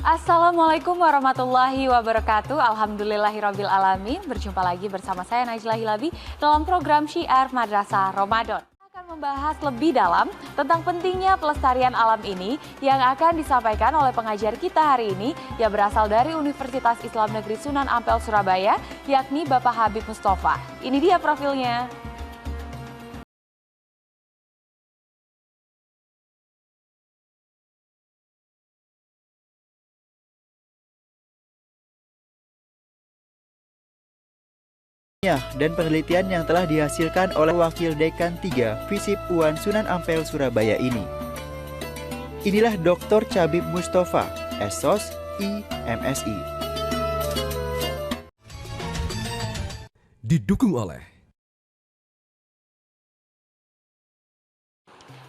Assalamualaikum warahmatullahi wabarakatuh. Alhamdulillahirabbil alamin. Berjumpa lagi bersama saya Najla Hilabi dalam program Syiar Madrasah Ramadan. Kita akan membahas lebih dalam tentang pentingnya pelestarian alam ini yang akan disampaikan oleh pengajar kita hari ini yang berasal dari Universitas Islam Negeri Sunan Ampel Surabaya, yakni Bapak Habib Mustofa. Ini dia profilnya. Dan penelitian yang telah dihasilkan oleh Wakil Dekan 3 FISIP UAN Sunan Ampel Surabaya ini. Inilah Dr. Chabib Mustofa, SOS IMSI. Didukung oleh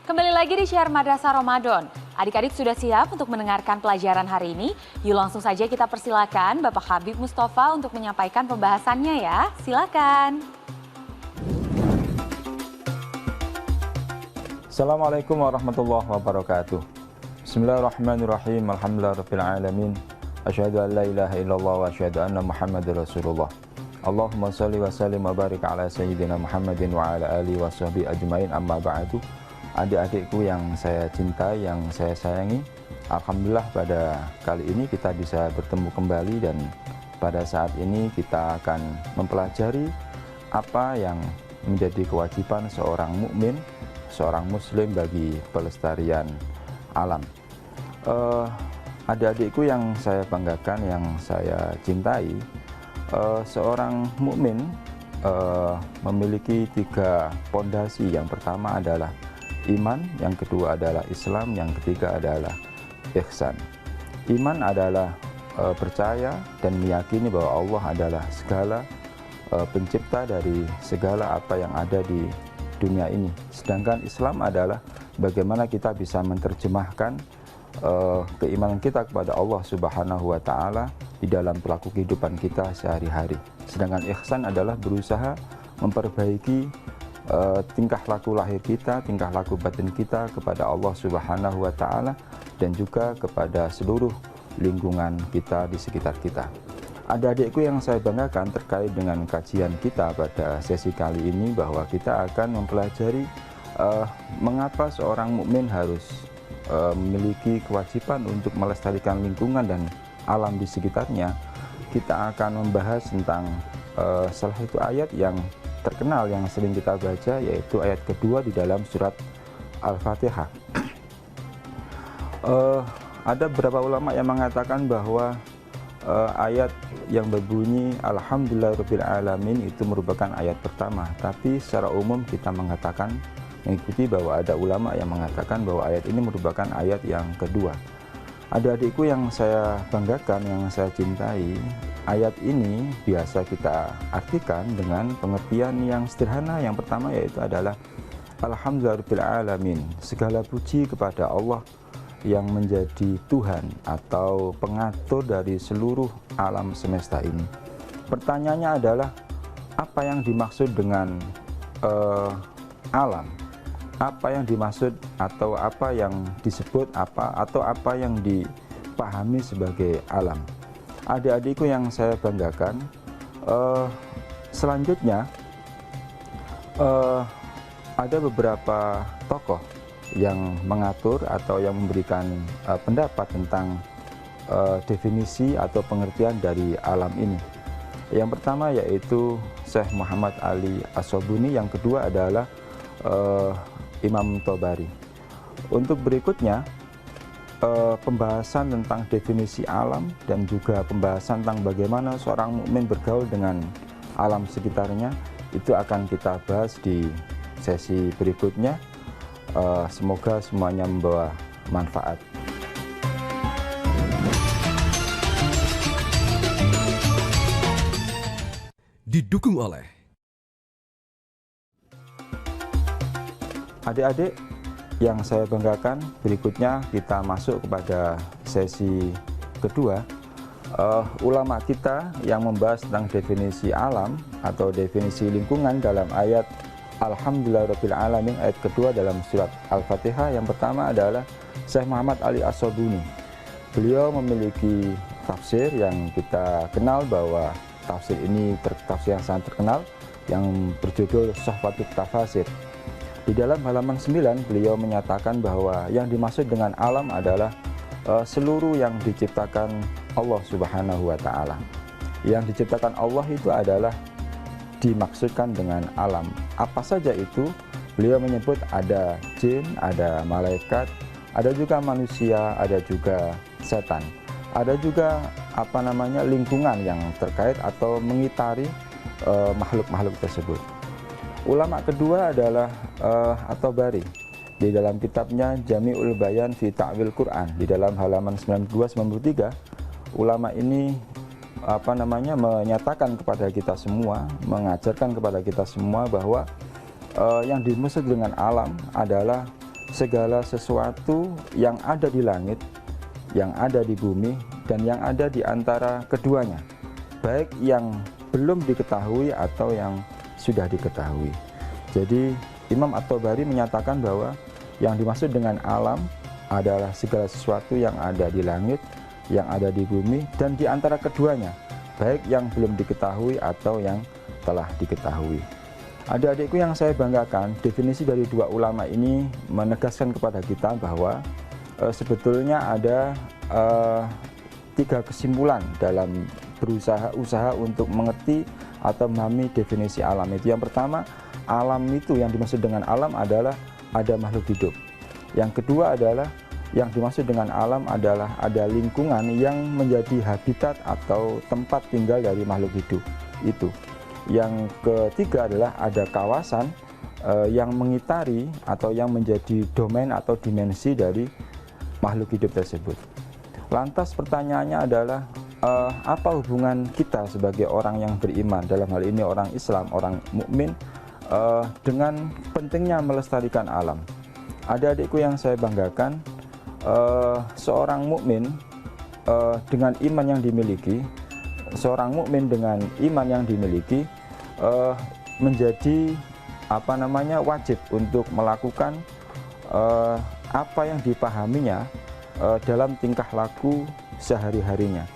Kembali lagi di Syiar Madrasah Ramadan. Adik-adik sudah siap untuk mendengarkan pelajaran hari ini? Yuk langsung saja kita persilakan Bapak Habib Mustofa untuk menyampaikan pembahasannya ya. Silakan. Assalamualaikum warahmatullahi wabarakatuh. Bismillahirrahmanirrahim. Alhamdulillahirabbil alamin. Asyhadu an la ilaha illallah wa asyhadu anna Muhammadar Rasulullah. Allahumma shalli wa sallim wa barik ala sayyidina Muhammadin wa ala alihi wa sahbihi ajmain, amma ba'du. Adik-adikku yang saya cintai, yang saya sayangi, alhamdulillah pada kali ini kita bisa bertemu kembali dan pada saat ini kita akan mempelajari apa yang menjadi kewajiban seorang mukmin, seorang muslim bagi pelestarian alam. Adik-adikku yang saya banggakan, yang saya cintai, seorang mukmin memiliki 3 pondasi. Yang pertama adalah iman, yang kedua adalah Islam, yang ketiga adalah ihsan. Iman adalah percaya dan meyakini bahwa Allah adalah segala pencipta dari segala apa yang ada di dunia ini. Sedangkan Islam adalah bagaimana kita bisa menerjemahkan keimanan kita kepada Allah Subhanahu wa Ta'ala di dalam perilaku kehidupan kita sehari-hari. Sedangkan ihsan adalah berusaha memperbaiki tingkah laku lahir kita, tingkah laku batin kita kepada Allah Subhanahu wa Ta'ala dan juga kepada seluruh lingkungan kita di sekitar kita. Adik-adikku yang saya banggakan terkait dengan kajian kita pada sesi kali ini, bahwa kita akan mempelajari mengapa seorang mukmin harus memiliki kewajiban untuk melestarikan lingkungan dan alam di sekitarnya. Kita akan membahas tentang salah satu ayat yang terkenal yang sering kita baca, yaitu ayat kedua di dalam surat Al-Fatihah. Ada beberapa ulama yang mengatakan bahwa ayat yang berbunyi Alhamdulillahirabbil alamin itu merupakan ayat pertama, tapi secara umum kita mengatakan, mengikuti bahwa ada ulama yang mengatakan bahwa ayat ini merupakan ayat yang kedua. Adik-adikku yang saya banggakan, yang saya cintai, ayat ini biasa kita artikan dengan pengertian yang sederhana. Yang pertama yaitu adalah Alhamdulillahirabbil alamin, segala puji kepada Allah yang menjadi Tuhan atau pengatur dari seluruh alam semesta ini. Pertanyaannya adalah, apa yang dimaksud dengan alam? Apa yang dimaksud atau apa yang disebut atau apa yang dipahami sebagai alam? Adik-adikku yang saya banggakan, selanjutnya ada beberapa tokoh yang mengatur atau yang memberikan pendapat tentang definisi atau pengertian dari alam ini. Yang pertama yaitu Syekh Muhammad Ali As-Sobuni, yang kedua adalah Imam Tobari. Untuk berikutnya pembahasan tentang definisi alam dan juga pembahasan tentang bagaimana seorang mukmin bergaul dengan alam sekitarnya, itu akan kita bahas di sesi berikutnya. Semoga semuanya membawa manfaat. didukung oleh Adik-adik yang saya banggakan, berikutnya kita masuk kepada sesi kedua. Ulama kita yang membahas tentang definisi alam atau definisi lingkungan dalam ayat Alhamdulillahirabbil alamin, ayat kedua dalam surat Al-Fatihah. Yang pertama adalah Syekh Muhammad Ali As-Sobuni. Beliau memiliki tafsir yang kita kenal bahwa tafsir ini tafsir yang sangat terkenal yang berjudul Tuhfatut Tafasir. Di dalam halaman 9 beliau menyatakan bahwa yang dimaksud dengan alam adalah seluruh yang diciptakan Allah Subhanahu wa taala. Yang diciptakan Allah itu adalah dimaksudkan dengan alam. Apa saja itu? Beliau menyebut ada jin, ada malaikat, ada juga manusia, ada juga setan. Ada juga lingkungan yang terkait atau mengitari makhluk-makhluk tersebut. Ulama kedua adalah At-Tabari. Di dalam kitabnya Jami'ul Bayan fi Ta'wil Quran, di dalam halaman 92-93, ulama ini menyatakan kepada kita semua, mengajarkan kepada kita semua bahwa yang dimaksud dengan alam adalah segala sesuatu yang ada di langit, yang ada di bumi, dan yang ada di antara keduanya, baik yang belum diketahui atau yang sudah diketahui. Jadi Imam At-Tabari menyatakan bahwa yang dimaksud dengan alam adalah segala sesuatu yang ada di langit, yang ada di bumi, dan di antara keduanya, baik yang belum diketahui atau yang telah diketahui. Adik-adikku yang saya banggakan, definisi dari dua ulama ini menegaskan kepada kita bahwa sebetulnya ada 3 kesimpulan dalam usaha untuk mengerti atau memahami definisi alam itu. Yang pertama, alam itu yang dimaksud dengan alam adalah ada makhluk hidup. Yang kedua adalah yang dimaksud dengan alam adalah ada lingkungan yang menjadi habitat atau tempat tinggal dari makhluk hidup itu. Yang ketiga adalah ada kawasan yang mengitari atau yang menjadi domain atau dimensi dari makhluk hidup tersebut. Lantas pertanyaannya adalah apa hubungan kita sebagai orang yang beriman, dalam hal ini orang Islam, orang mukmin, dengan pentingnya melestarikan alam. Adik-adikku yang saya banggakan, seorang mukmin dengan iman yang dimiliki, menjadi wajib untuk melakukan apa yang dipahaminya dalam tingkah laku sehari-harinya.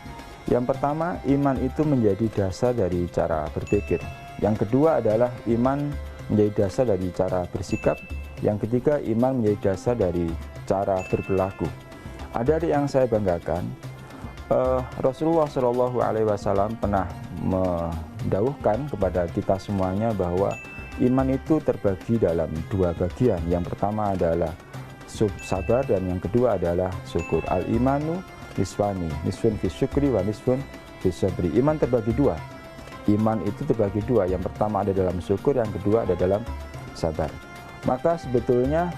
Yang pertama, iman itu menjadi dasar dari cara berpikir. Yang kedua adalah iman menjadi dasar dari cara bersikap. Yang ketiga, iman menjadi dasar dari cara berperilaku. Adik-adik yang saya banggakan, Rasulullah SAW pernah mendawuhkan kepada kita semuanya bahwa iman itu terbagi dalam 2 bagian. Yang pertama adalah sabar dan yang kedua adalah syukur. Al-imanu nisfani, nisfun fi syukri wa nisfun fi sabri. Iman terbagi 2. Iman itu terbagi 2. Yang pertama ada dalam syukur, yang kedua ada dalam sabar. Maka sebetulnya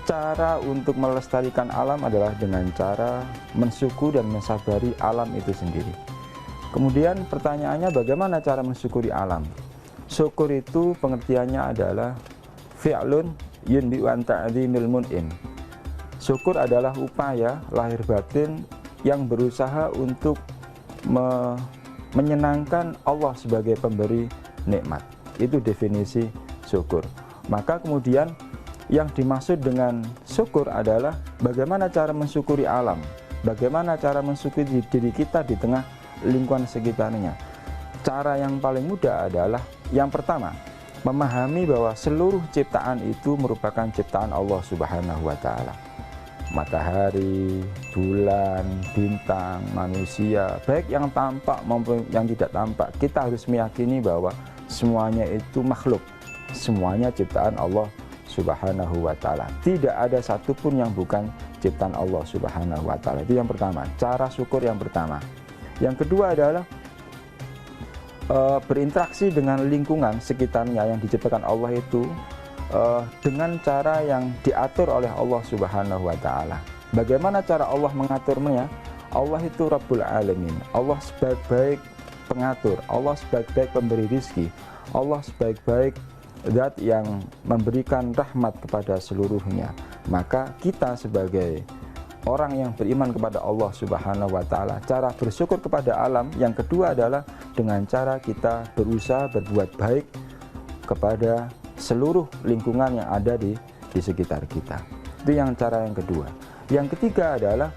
cara untuk melestarikan alam adalah dengan cara mensyukur dan mensabari alam itu sendiri. Kemudian pertanyaannya, bagaimana cara mensyukuri alam? Syukur itu pengertiannya adalah fi'lun yunbi'u an ta'zimil mun'im. Syukur adalah upaya lahir batin yang berusaha untuk menyenangkan Allah sebagai pemberi nikmat. Itu definisi syukur. Maka kemudian yang dimaksud dengan syukur adalah bagaimana cara mensyukuri alam, bagaimana cara mensyukuri diri kita di tengah lingkungan sekitarnya. Cara yang paling mudah adalah yang pertama, memahami bahwa seluruh ciptaan itu merupakan ciptaan Allah Subhanahu wa taala. Matahari, bulan, bintang, manusia, baik yang tampak maupun yang tidak tampak, kita harus meyakini bahwa semuanya itu makhluk, semuanya ciptaan Allah Subhanahu wa taala. Tidak ada satupun yang bukan ciptaan Allah Subhanahu wa taala. Itu yang pertama, cara syukur yang pertama. Yang kedua adalah berinteraksi dengan lingkungan sekitarnya yang diciptakan Allah itu dengan cara yang diatur oleh Allah Subhanahu wa taala. Bagaimana cara Allah mengaturnya? Allah itu Rabbul Alamin. Allah sebaik-baik pengatur, Allah sebaik-baik pemberi rizki, Allah sebaik-baik zat yang memberikan rahmat kepada seluruhnya. Maka kita sebagai orang yang beriman kepada Allah Subhanahu wa taala, cara bersyukur kepada alam yang kedua adalah dengan cara kita berusaha berbuat baik kepada seluruh lingkungan yang ada di sekitar kita. Itu yang cara yang kedua. Yang ketiga adalah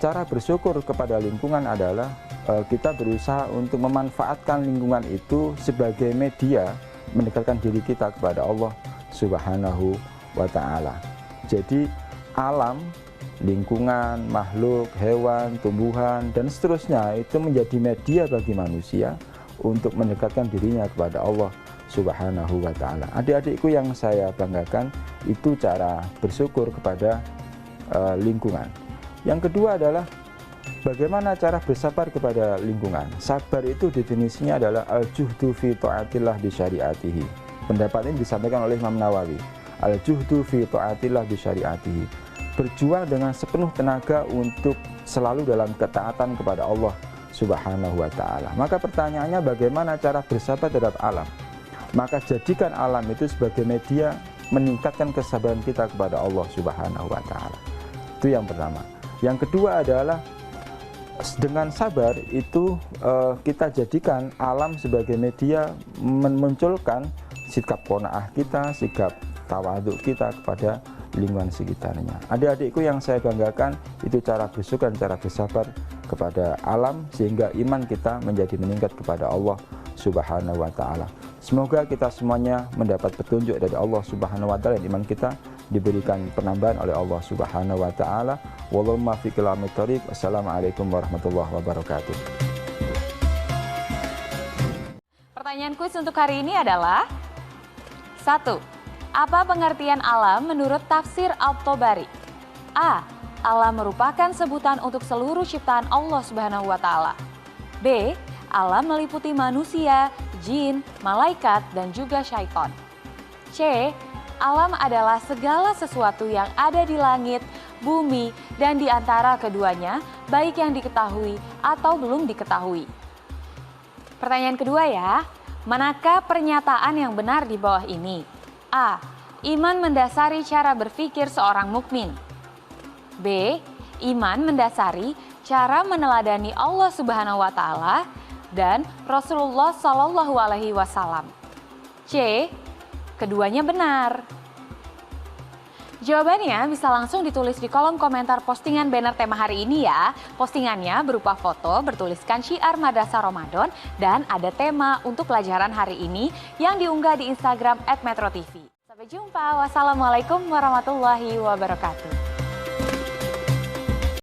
Cara bersyukur kepada lingkungan adalah kita berusaha untuk memanfaatkan lingkungan itu sebagai media mendekatkan diri kita kepada Allah Subhanahu wa Ta'ala. Jadi alam, lingkungan, makhluk, hewan, tumbuhan, dan seterusnya itu menjadi media bagi manusia untuk mendekatkan dirinya kepada Allah Subhanahu wa Ta'ala. Adik-adikku yang saya banggakan, itu cara bersyukur kepada lingkungan. Yang kedua adalah bagaimana cara bersabar kepada lingkungan. Sabar itu definisinya adalah al-juhdu fi ta'atillah bi syariatihi. Pendapat ini disampaikan oleh Imam Nawawi. Al-juhdu fi ta'atillah bi syariatihi. Berjuang dengan sepenuh tenaga untuk selalu dalam ketaatan kepada Allah Subhanahu wa Ta'ala. Maka pertanyaannya, bagaimana cara bersabar terhadap alam? Maka jadikan alam itu sebagai media meningkatkan kesabaran kita kepada Allah Subhanahu wa Ta'ala. Itu yang pertama. Yang kedua adalah dengan sabar itu kita jadikan alam sebagai media memunculkan sikap qanaah kita, sikap tawadhu kita kepada lingkungan sekitarnya. Adik-adikku yang saya banggakan, itu cara bersyukur dan cara bersabar kepada alam sehingga iman kita menjadi meningkat kepada Allah Subhanahu wa Ta'ala. Semoga kita semuanya mendapat petunjuk dari Allah Subhanahu wa Ta'ala dan iman kita diberikan penambahan oleh Allah Subhanahu wa Ta'ala. Wallahu muwaffiq ila aqwamit thoriq. Wassalamualaikum warahmatullahi wabarakatuh. Pertanyaan kuis untuk hari ini adalah 1. Apa pengertian alam menurut tafsir At-Tabari? A. Alam merupakan sebutan untuk seluruh ciptaan Allah Subhanahu wa Ta'ala. B. Alam meliputi manusia, jin, malaikat, dan juga syaitan. C. Alam adalah segala sesuatu yang ada di langit, bumi, dan di antara keduanya, baik yang diketahui atau belum diketahui. Pertanyaan kedua ya, manakah pernyataan yang benar di bawah ini? A. Iman mendasari cara berpikir seorang mukmin. B. Iman mendasari cara meneladani Allah Subhanahu wa Ta'ala dan Rasulullah Shallallahu alaihi wasallam. C. Keduanya benar. Jawabannya bisa langsung ditulis di kolom komentar postingan banner tema hari ini ya. Postingannya berupa foto bertuliskan syiar Madrasah Ramadan dan ada tema untuk pelajaran hari ini yang diunggah di Instagram @metrotv. Sampai jumpa. Wassalamualaikum warahmatullahi wabarakatuh.